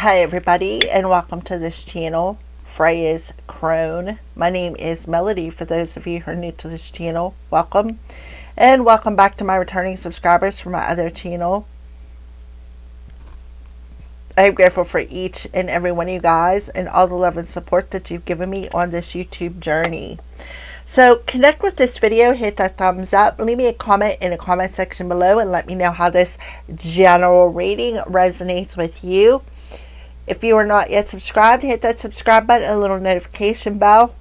Hi everybody, and welcome to this channel, Freya's Crone. My name is Melody. For those of you who are new to this channel, welcome. And welcome back to my returning subscribers from my other channel. I am grateful for each and every one of you guys and all the love and support that you've given me on this YouTube journey. So connect with this video, hit that thumbs up, leave me a comment in the comment section below and let me know how this general reading resonates with you. If you are not yet subscribed, hit that subscribe button and a little notification bell.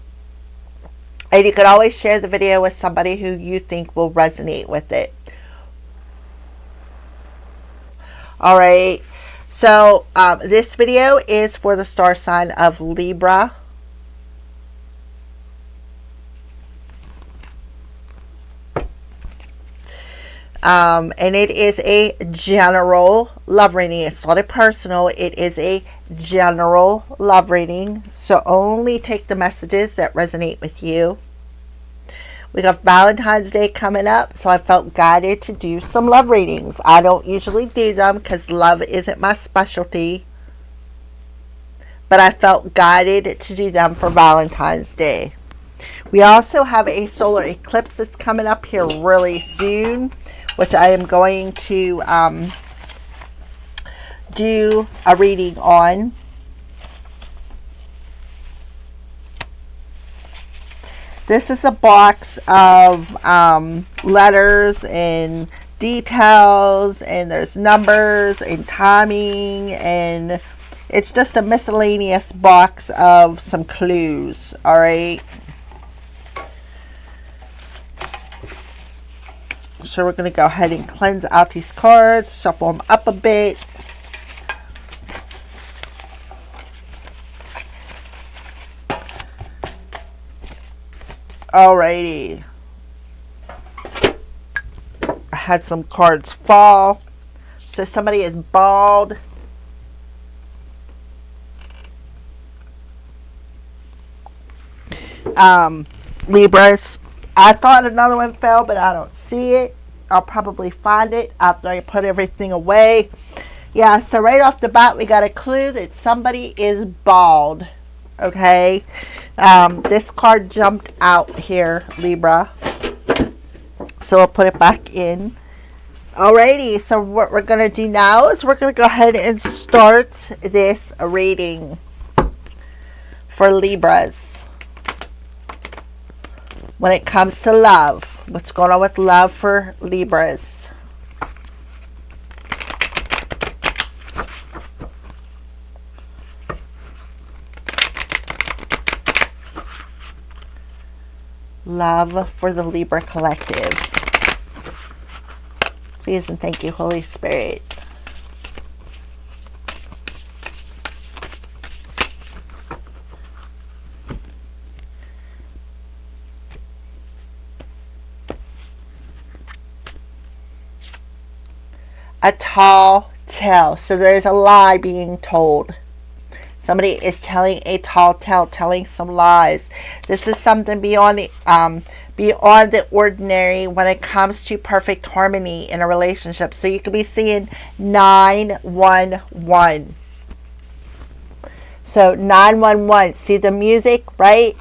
And you can always share the video with somebody who you think will resonate with it. Alright, so this video is for the star sign of Libra. And it is a general love reading. It's not a personal, it is a general love reading. So only take the messages that resonate with you. We got Valentine's Day coming up, so I felt guided to do some love readings. I don't usually do them because love isn't my specialty. But I felt guided to do them for Valentine's Day. We also have a solar eclipse that's coming up here really soon, which I am going to do a reading on. This is a box of letters and details, and there's numbers and timing, and it's just a miscellaneous box of some clues. All right. So we're going to go ahead and cleanse out these cards, shuffle them up a bit. Alrighty. I had some cards fall. So somebody is bald. Libras. I thought another one fell, but I don't see it. I'll probably find it after I put everything away. Yeah, so right off the bat, we got a clue that somebody is bald. Okay. This card jumped out here, Libra. So I'll put it back in. Alrighty, so what we're going to do now is we're going to go ahead and start this reading for Libras. When it comes to love, what's going on with love for Libras? Love for the Libra collective. Please and thank you, Holy Spirit. A tall tale. So there's a lie being told. Somebody is telling a tall tale, telling some lies. This is something beyond the ordinary when it comes to perfect harmony in a relationship. So you could be seeing 911. So 911. See the music, right?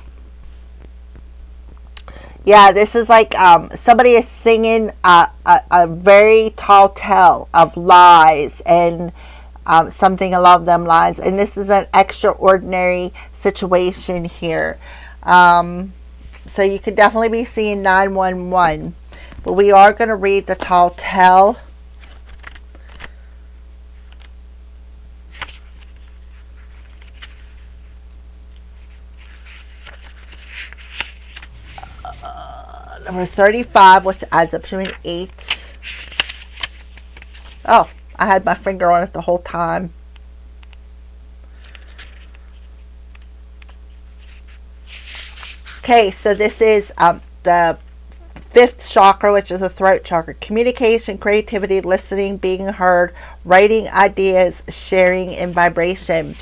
Yeah, this is like somebody is singing a very tall tale of lies and something along them lines. And this is an extraordinary situation here. So you could definitely be seeing 911. But we are going to read the tall tale. Number 35, which adds up to an 8. Oh, I had my finger on it the whole time. Okay, so this is the 5th chakra, which is the throat chakra. Communication, creativity, listening, being heard, writing ideas, sharing, and vibration.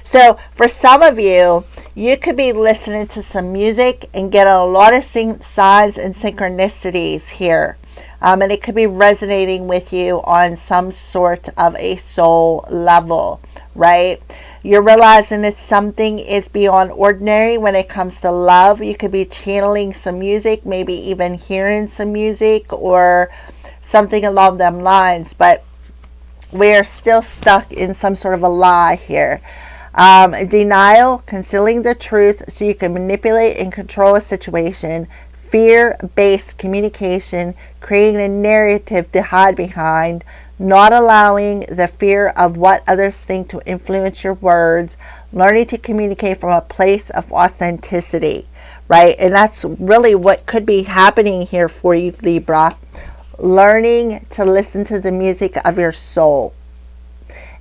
So for some of you, you could be listening to some music and get a lot of signs and synchronicities here. And it could be resonating with you on some sort of a soul level. right? You're realizing that something is beyond ordinary when it comes to love. You could be channeling some music, maybe even hearing some music or something along them lines, but we're still stuck in some sort of a lie here. Denial, concealing the truth so you can manipulate and control a situation. Fear-based communication, creating a narrative to hide behind. Not allowing the fear of what others think to influence your words. Learning to communicate from a place of authenticity, right? And that's really what could be happening here for you, Libra. Learning to listen to the music of your soul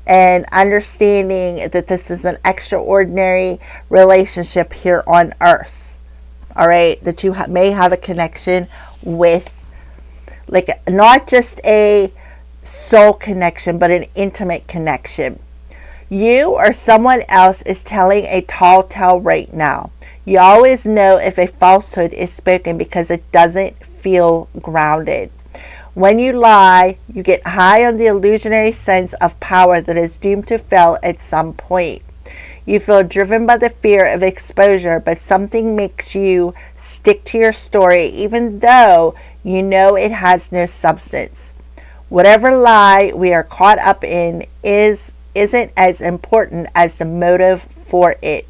and understanding that this is an extraordinary relationship here on earth. All right, that you may have a connection with, like, not just a soul connection, but an intimate connection. You or someone else is telling a tall tale right now. You always know if a falsehood is spoken because it doesn't feel grounded. When you lie, you get high on the illusionary sense of power that is doomed to fail at some point. You feel driven by the fear of exposure, but something makes you stick to your story even though you know it has no substance. Whatever lie we are caught up in isn't as important as the motive for it.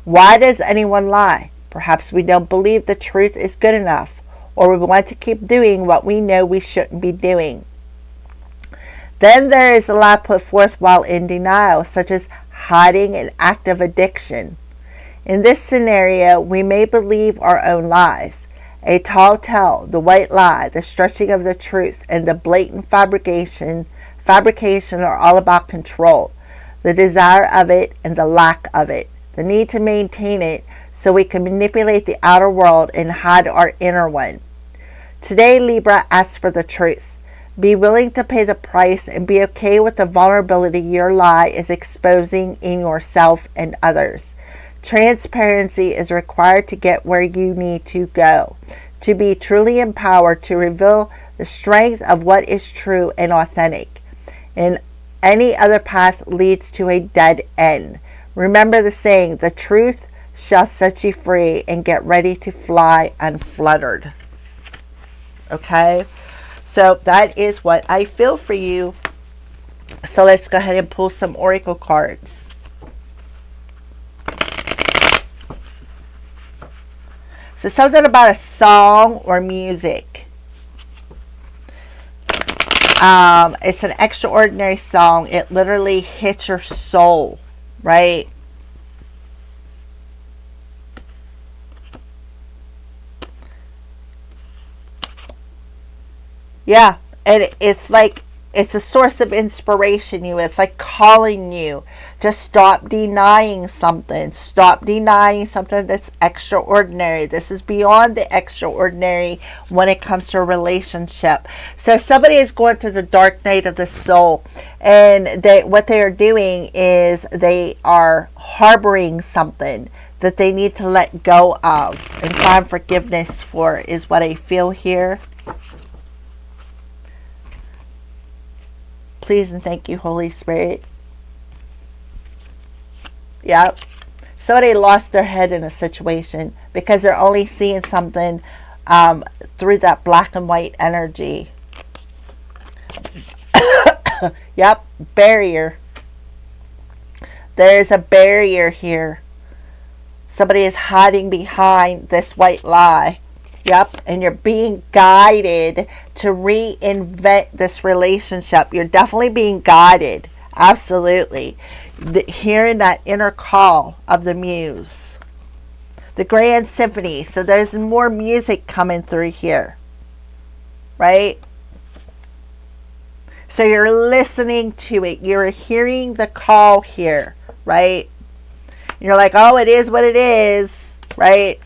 Why does anyone lie? Perhaps we don't believe the truth is good enough, or we want to keep doing what we know we shouldn't be doing. Then there is a lie put forth while in denial, such as hiding an active addiction. In this scenario, we may believe our own lies. A tall tale, the white lie, the stretching of the truth, and the blatant fabrication are all about control, the desire of it and the lack of it, the need to maintain it so we can manipulate the outer world and hide our inner one. Today, Libra asks for the truth. Be willing to pay the price and be okay with the vulnerability your lie is exposing in yourself and others. Transparency is required to get where you need to go, to be truly empowered to reveal the strength of what is true and authentic. And any other path leads to a dead end. Remember the saying, the truth shall set you free, and get ready to fly unfluttered. Okay, so that is what I feel for you. So let's go ahead and pull some oracle cards. So something about a song or music. It's an extraordinary song. It literally hits your soul, right? Yeah, and it's like it's a source of inspiration. It's like calling you to stop denying something. Stop denying something that's extraordinary. This is beyond the extraordinary when it comes to a relationship. So somebody is going through the dark night of the soul, and what they are doing is they are harboring something that they need to let go of and find forgiveness for, is what I feel here. Please and thank you, Holy Spirit. Yep. Somebody lost their head in a situation because they're only seeing something through that black and white energy. Yep. Barrier. There's a barrier here. Somebody is hiding behind this white lie. Yep, and you're being guided to reinvent this relationship. You're definitely being guided. Absolutely. Hearing that inner call of the muse. The grand symphony. So there's more music coming through here. Right? So you're listening to it. You're hearing the call here. Right? You're like, oh, it is what it is. Right?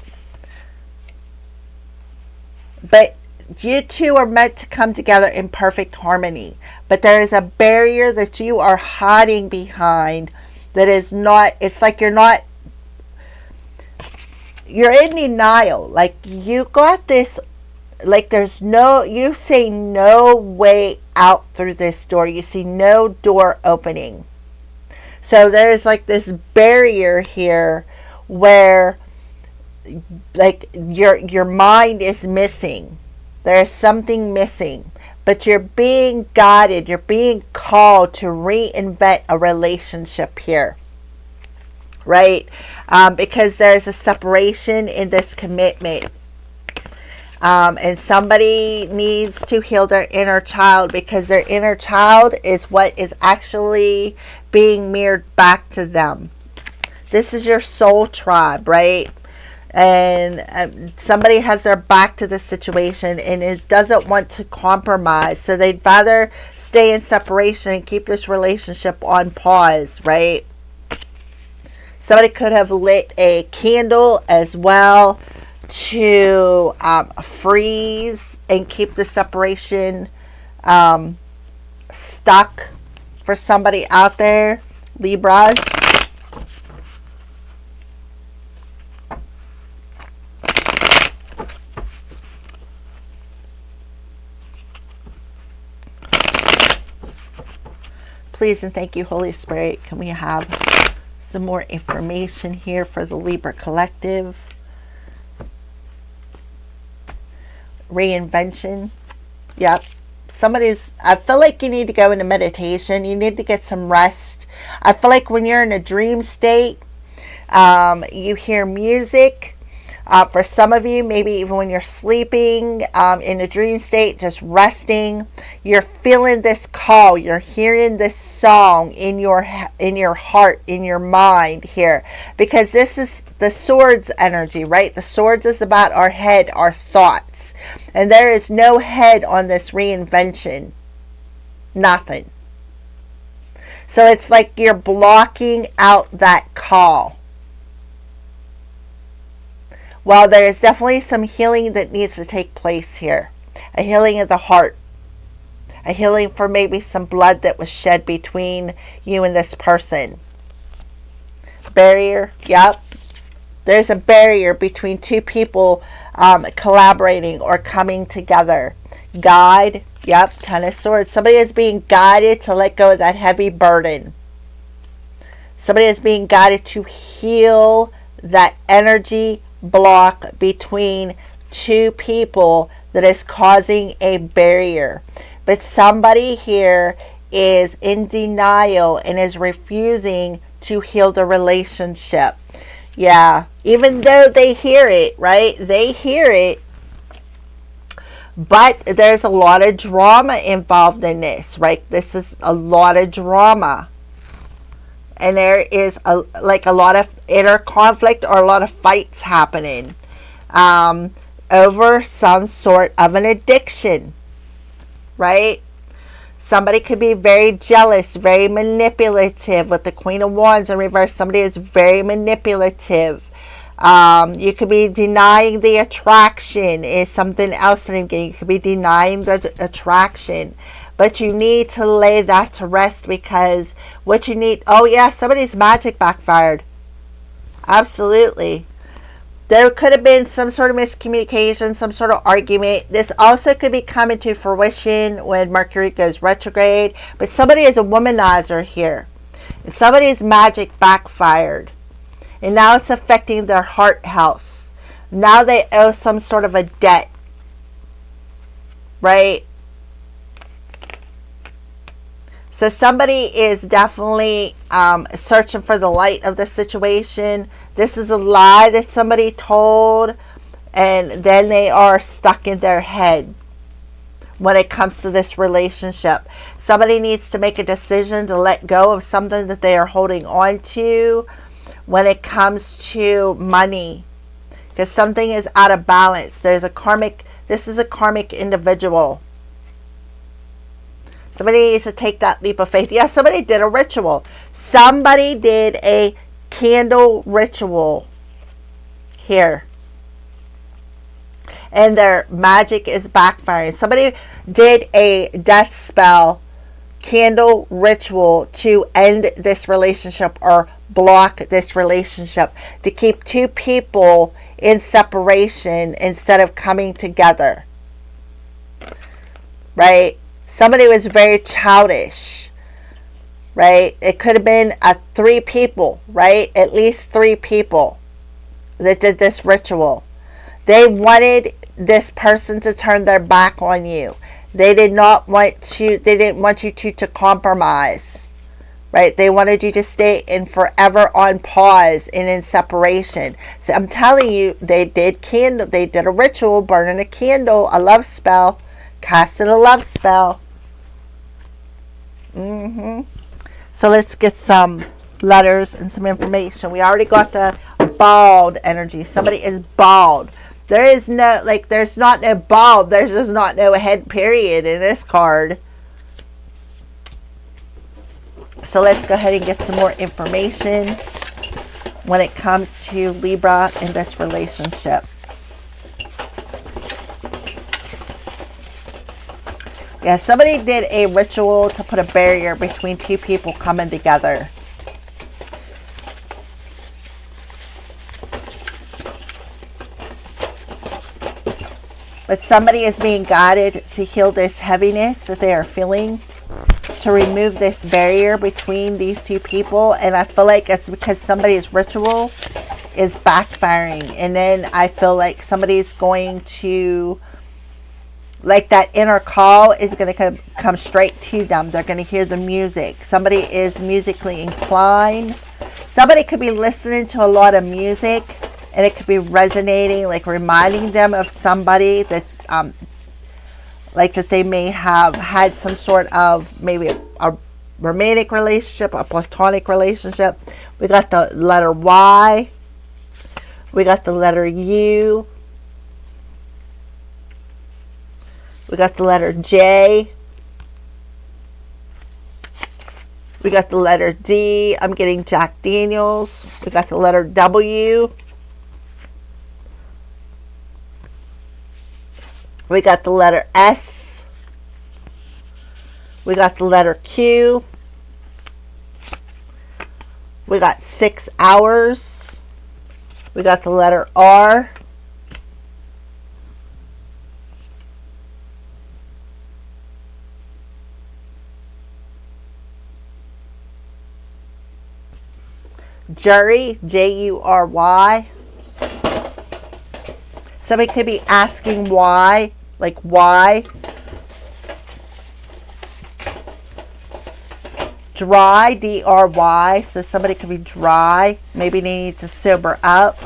But you two are meant to come together in perfect harmony. But there is a barrier that you are hiding behind that is not, it's like you're in denial. Like you got this, like you see no way out through this door. You see no door opening. So there's like this barrier here where like your mind is missing. There's something missing. But you're being guided, you're being called to reinvent a relationship here. Right? Because there's a separation in this commitment. And somebody needs to heal their inner child, because their inner child is what is actually being mirrored back to them. This is your soul tribe, right? And somebody has their back to the situation and it doesn't want to compromise, so they'd rather stay in separation and keep this relationship on pause, right? Somebody could have lit a candle as well to freeze and keep the separation stuck for somebody out there, Libras. Please and thank you, Holy Spirit. Can we have some more information here for the Libra collective? Reinvention. Yep. I feel like you need to go into meditation. You need to get some rest. I feel like when you're in a dream state, you hear music. For some of you, maybe even when you're sleeping, in a dream state, just resting, you're feeling this call. You're hearing this song in your heart, in your mind here, because this is the swords energy, right? The swords is about our head, our thoughts, and there is no head on this reinvention. Nothing. So it's like you're blocking out that call. Well, there is definitely some healing that needs to take place here. A healing of the heart. A healing for maybe some blood that was shed between you and this person. Barrier. Yep. There's a barrier between two people collaborating or coming together. Guide. Yep. Ten of Swords. Somebody is being guided to let go of that heavy burden. Somebody is being guided to heal that energy block between two people that is causing a barrier. But somebody here is in denial and is refusing to heal the relationship. Yeah, even though they hear it, right? They hear it, but there's a lot of drama involved in this, right? This is a lot of drama. And there is a lot of inner conflict or a lot of fights happening over some sort of an addiction, right? Somebody could be very jealous, very manipulative with the Queen of Wands in reverse. Somebody is very manipulative. You could be denying the attraction is something else. And again, you could be denying the attraction. But you need to lay that to rest, because what you need... Oh, yeah, somebody's magic backfired. Absolutely. There could have been some sort of miscommunication, some sort of argument. This also could be coming to fruition when Mercury goes retrograde. But somebody is a womanizer here. And somebody's magic backfired. And now it's affecting their heart health. Now they owe some sort of a debt. Right? So somebody is definitely searching for the light of the situation. This is a lie that somebody told, and then they are stuck in their head when it comes to this relationship. Somebody needs to make a decision to let go of something that they are holding on to when it comes to money, because something is out of balance. This is a karmic individual. Somebody needs to take that leap of faith. Yeah, somebody did a ritual. Somebody did a candle ritual here. And their magic is backfiring. Somebody did a death spell, candle ritual to end this relationship or block this relationship, to keep two people in separation instead of coming together. Right? Somebody was very childish. right? It could have been 3 people, right? At least 3 people that did this ritual. They wanted this person to turn their back on you. They didn't want you to compromise, right? They wanted you to stay in forever on pause and in separation. So I'm telling you, they did a ritual, burning a candle, a love spell, casting a love spell. So let's get some letters and some information. We already got the bald energy. Somebody is bald. There is no, like, there's not no bald. There's just not no head period in this card. So let's go ahead and get some more information when it comes to Libra in this relationship. Yeah, somebody did a ritual to put a barrier between 2 people coming together. But somebody is being guided to heal this heaviness that they are feeling, to remove this barrier between these 2 people. And I feel like it's because somebody's ritual is backfiring. And then I feel like somebody's going to, like, that inner call is going to come straight to them. They're going to hear the music. Somebody is musically inclined. Somebody could be listening to a lot of music, and it could be resonating, like reminding them of somebody that, like, that they may have had some sort of, maybe a romantic relationship, a platonic relationship. We got the letter Y. We got the letter U. We got the letter J. We got the letter D. I'm getting Jack Daniels. We got the letter W. We got the letter S. We got the letter Q. We got 6 hours. We got the letter R. Jury, Jury. Somebody could be asking why, like why. Dry, Dry. So somebody could be dry. Maybe they need to sober up.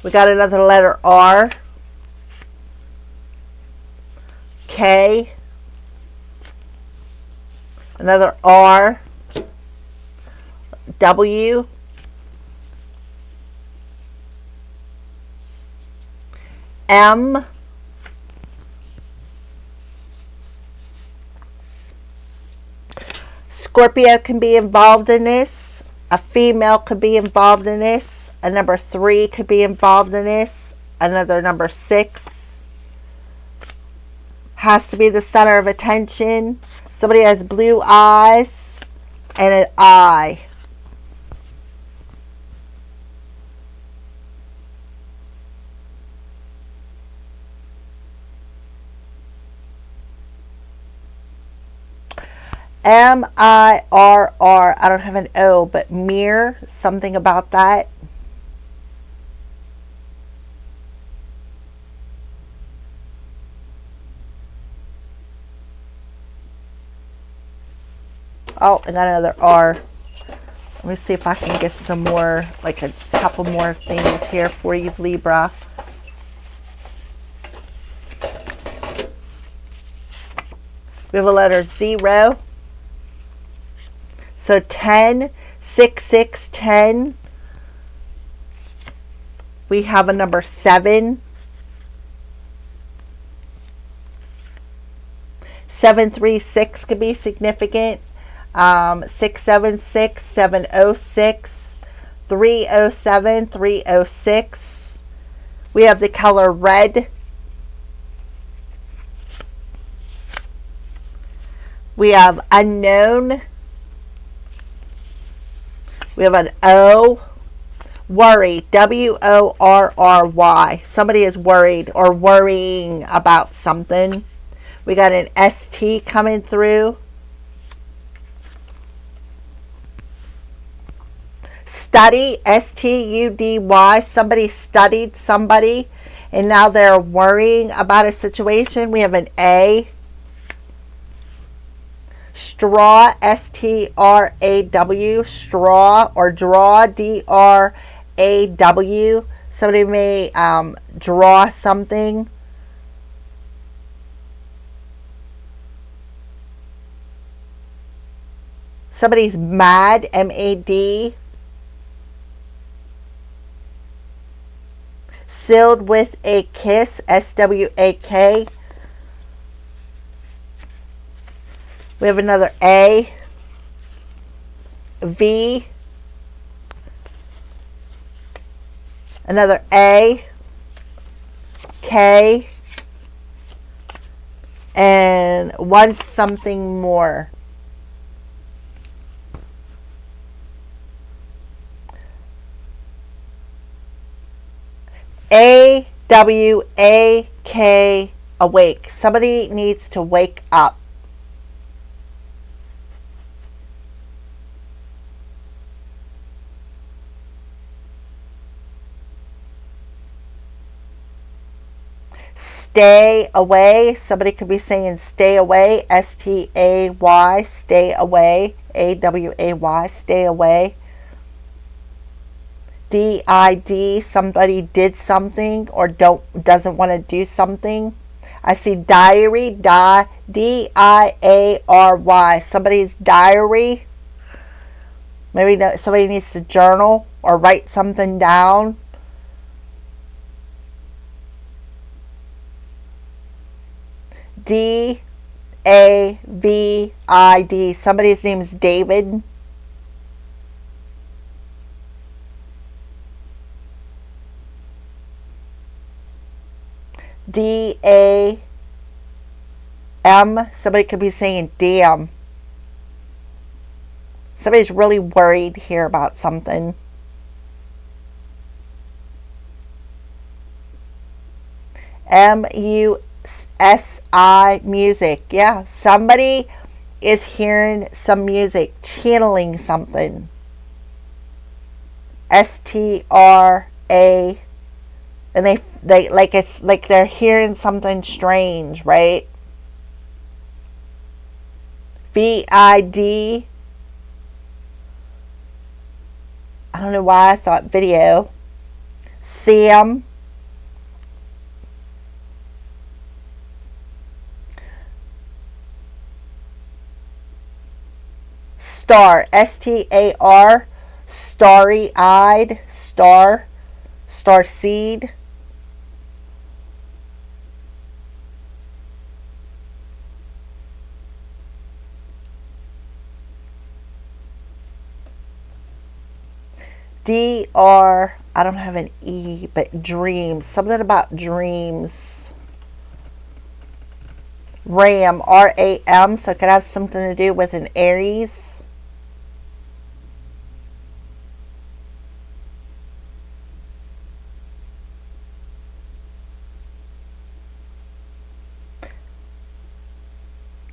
We got another letter R. K. Another R. W. M. Scorpio can be involved in this. A female could be involved in this. A number 3 could be involved in this. Another number 6 has to be the center of attention. Somebody has blue eyes and an eye. Mirror. I don't have an O, but mirror, something about that. Oh, I got another R. Let me see if I can get some more, like a couple more things here for you, Libra. We have a letter 0. So 10, 6, 6, 10. We have a number 7. 736 could be significant. 676, 706, 307, 306. We have the color red. We have unknown. We have an O. Worry, worry. Somebody is worried or worrying about something. We got an ST coming through. Study, STUDY. Somebody studied somebody and now they're worrying about a situation. We have an A. Straw, STRAW. Straw or draw, DRAW. Somebody may draw something. Somebody's mad, MAD. Sealed with a kiss, SWAK. We have another A, V, another A, K, and one something more. AWAK, awake. Somebody needs to wake up. Stay away. Somebody could be saying stay away. STAY, stay away. AWAY, stay away. DID, somebody did something or doesn't want to do something. I see diary, DIARY, somebody's diary. Maybe somebody needs to journal or write something down. DAVID, somebody's name is David. DAM, somebody could be saying damn. Somebody's really worried here about something. MUSI, music. Yeah, somebody is hearing some music, channeling something. STRA, and they like it's like they're hearing something strange, right? VID, I don't know why I thought video. Sam, star, STAR, starry-eyed, star, starseed. DR, I don't have an E, but dreams. Something about dreams. RAM, RAM, so it could have something to do with an Aries.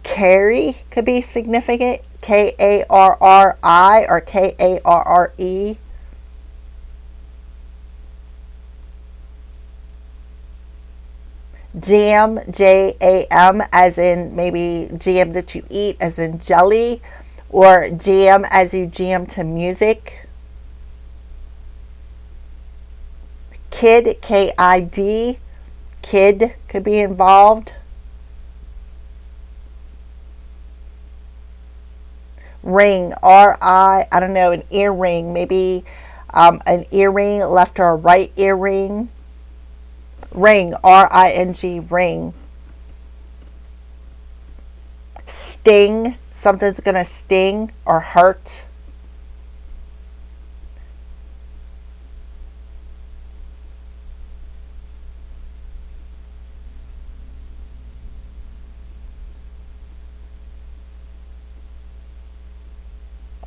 Carry could be significant. KARRI or KARRE. Jam, JAM, as in maybe jam that you eat, as in jelly, or jam as you jam to music. Kid, KID, kid could be involved. Ring, RI, I don't know, an earring, maybe an earring, left or right earring. Ring, RING, ring. Sting, something's gonna sting or hurt.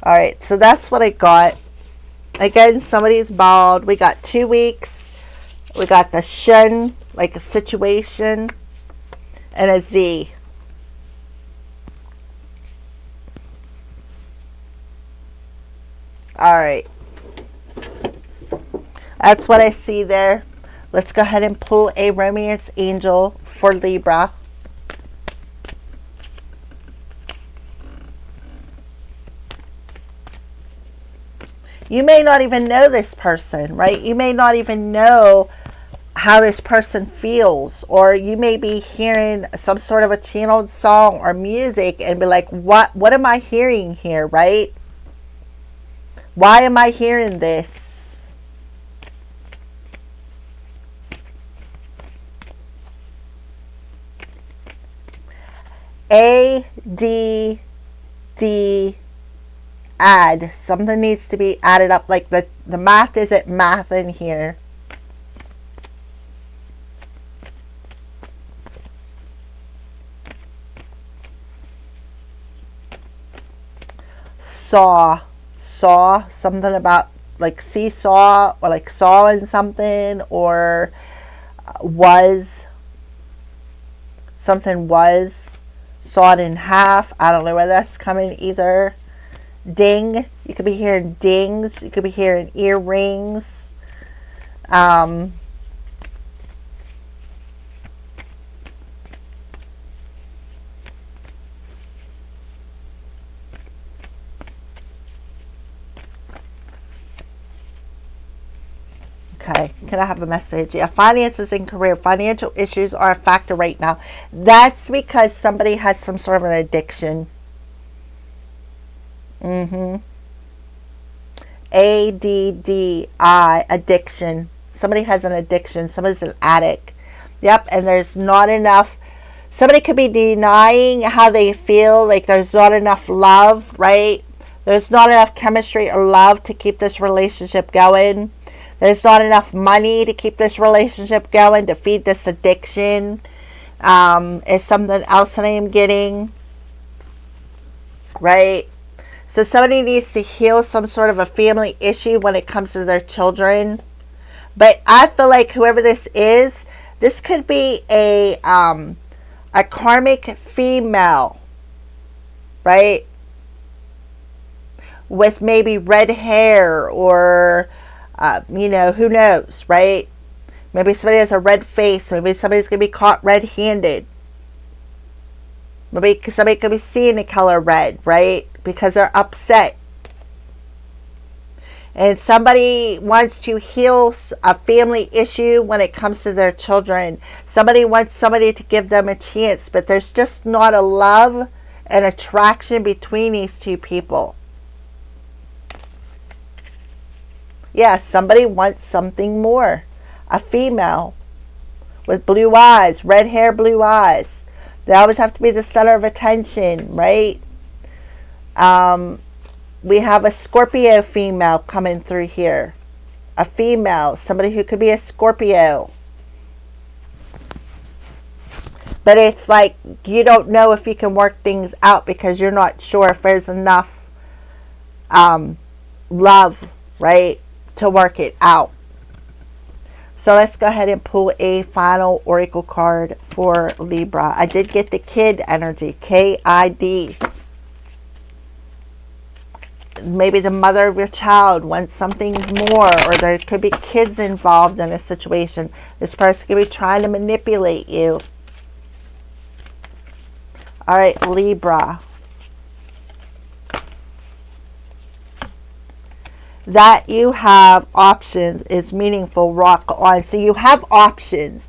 Alright, so that's what I got. Again, somebody's bald. We got 2 weeks. We got the shun, like a situation, and a Z. Alright. That's what I see there. Let's go ahead and pull a romance angel for Libra. You may not even know this person, right? You may not even know how this person feels, or you may be hearing some sort of a channeled song or music and be like, what am I hearing here, right? Why am I hearing this? ADD, add. Something needs to be added up. Like the math isn't math in here. Saw something about like seesaw, or like sawing something, or was something was sawed in half. I don't know where that's coming either. Ding. You could be hearing dings. You could be hearing earrings. Okay, can I have a message? Yeah, finances and career. Financial issues are a factor right now. That's because somebody has some sort of an addiction. ADDI, addiction. Somebody has an addiction. Somebody's an addict. Yep, and there's not enough. Somebody could be denying how they feel, like there's not enough love, right? There's not enough chemistry or love to keep this relationship going. There's not enough money to keep this relationship going, to feed this addiction. Is something else that I am getting, right? So somebody needs to heal some sort of a family issue when it comes to their children. But I feel like whoever this is, this could be a karmic female, right? With maybe red hair, or who knows, right? Maybe somebody has a red face. Maybe somebody's going to be caught red-handed. Maybe somebody could be seeing the color red, right? Because they're upset. And somebody wants to heal a family issue when it comes to their children. Somebody wants somebody to give them a chance, but there's just not a love and attraction between these two people. Yeah, somebody wants something more. A female with blue eyes, red hair, blue eyes. They always have to be the center of attention, right? We have a Scorpio female coming through here. A female, somebody who could be a Scorpio. But it's like you don't know if you can work things out because you're not sure if there's enough love, right, to work it out. So let's go ahead and pull a final oracle card for Libra. I did get the kid energy, KID. Maybe the mother of your child wants something more, or there could be kids involved in a situation. This person could be trying to manipulate you. All right, Libra. That you have options is meaningful. Rock on. So you have options.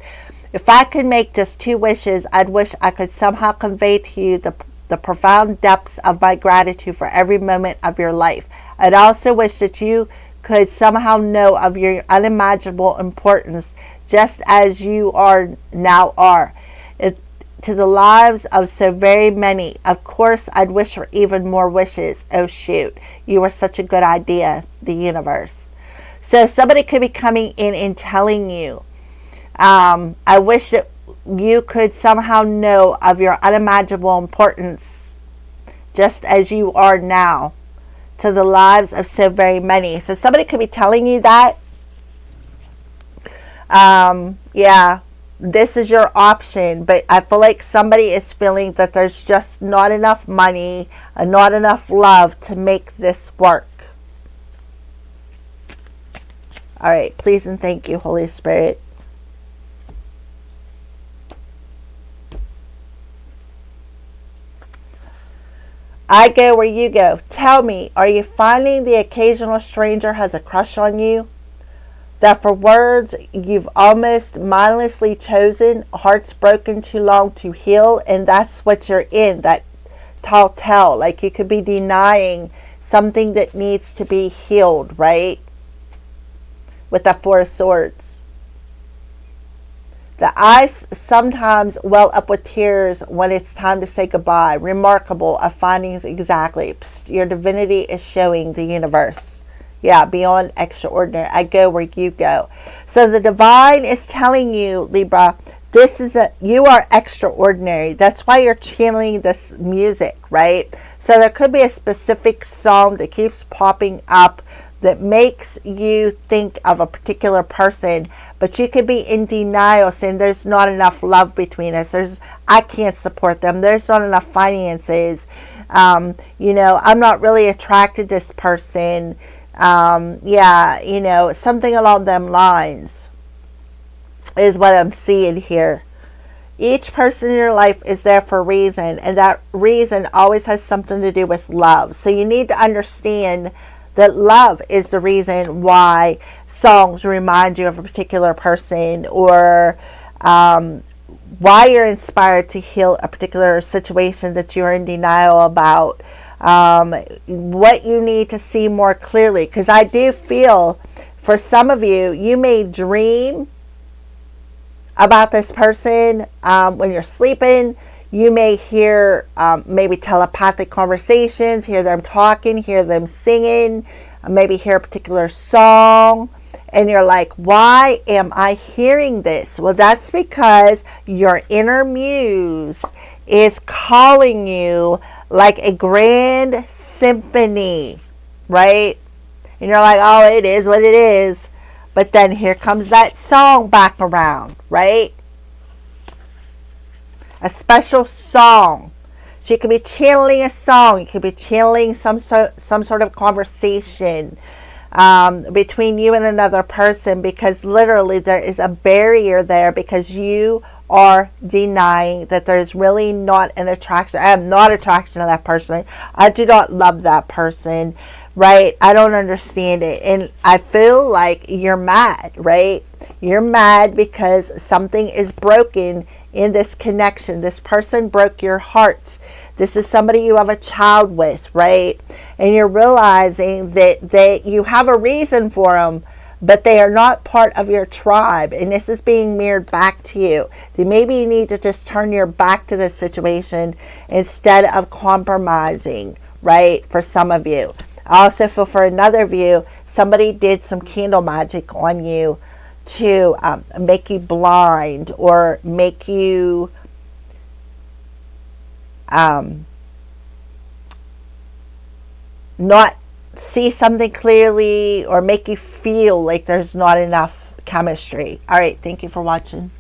If I could make just 2 wishes, I'd wish I could somehow convey to you the profound depths of my gratitude for every moment of your life. I'd also wish that you could somehow know of your unimaginable importance, just as you now are, to the lives of so very many. Of course, I'd wish for even more wishes. Oh shoot, you were such a good idea, the universe. So somebody could be coming in and telling you, I wish that you could somehow know of your unimaginable importance, just as you are now, to the lives of so very many. So somebody could be telling you that. Yeah, this is your option, but I feel like somebody is feeling that there's just not enough money and not enough love to make this work. All right, please and thank you, Holy Spirit. I go where you go. Tell me, are you finding the occasional stranger has a crush on you? That for words you've almost mindlessly chosen, hearts broken too long to heal, and that's what you're in, that tall tale. Like you could be denying something that needs to be healed, right? With the Four of Swords. The eyes sometimes well up with tears when it's time to say goodbye. Remarkable of findings exactly. Psst, your divinity is showing the universe. Yeah, beyond extraordinary. I go where you go. So the divine is telling you, Libra, you are extraordinary. That's why you're channeling this music, right? So there could be a specific song that keeps popping up that makes you think of a particular person, but you could be in denial, saying there's not enough love between us. I can't support them. There's not enough finances. I'm not really attracted to this person. Something along them lines is what I'm seeing here. Each person in your life is there for a reason, and that reason always has something to do with love. So you need to understand that love is the reason why songs remind you of a particular person, or why you're inspired to heal a particular situation that you're in denial about. What you need to see more clearly, because I do feel for some of you, you may dream about this person when you're sleeping. You may hear maybe telepathic conversations, hear them talking, hear them singing, maybe hear a particular song, and you're like, why am I hearing this? Well, that's because your inner muse is calling you like a grand symphony, right? And you're like, oh, it is what it is. But then here comes that song back around, right? A special song. So you could be channeling a song. You could be channeling some sort of conversation between you and another person, because literally there is a barrier there, because you are denying that there's really not an attraction. I am not attracted to that person. I do not love that person, right? I don't understand it. And I feel like you're mad, right? You're mad because something is broken in this connection. This person broke your heart. This is somebody you have a child with, right? And you're realizing that you have a reason for them, but they are not part of your tribe. And this is being mirrored back to you. That maybe you need to just turn your back to this situation instead of compromising, right? For some of you. I also feel for another of you, somebody did some candle magic on you to make you blind, or make you not see something clearly, or make you feel like there's not enough chemistry. All right, thank you for watching.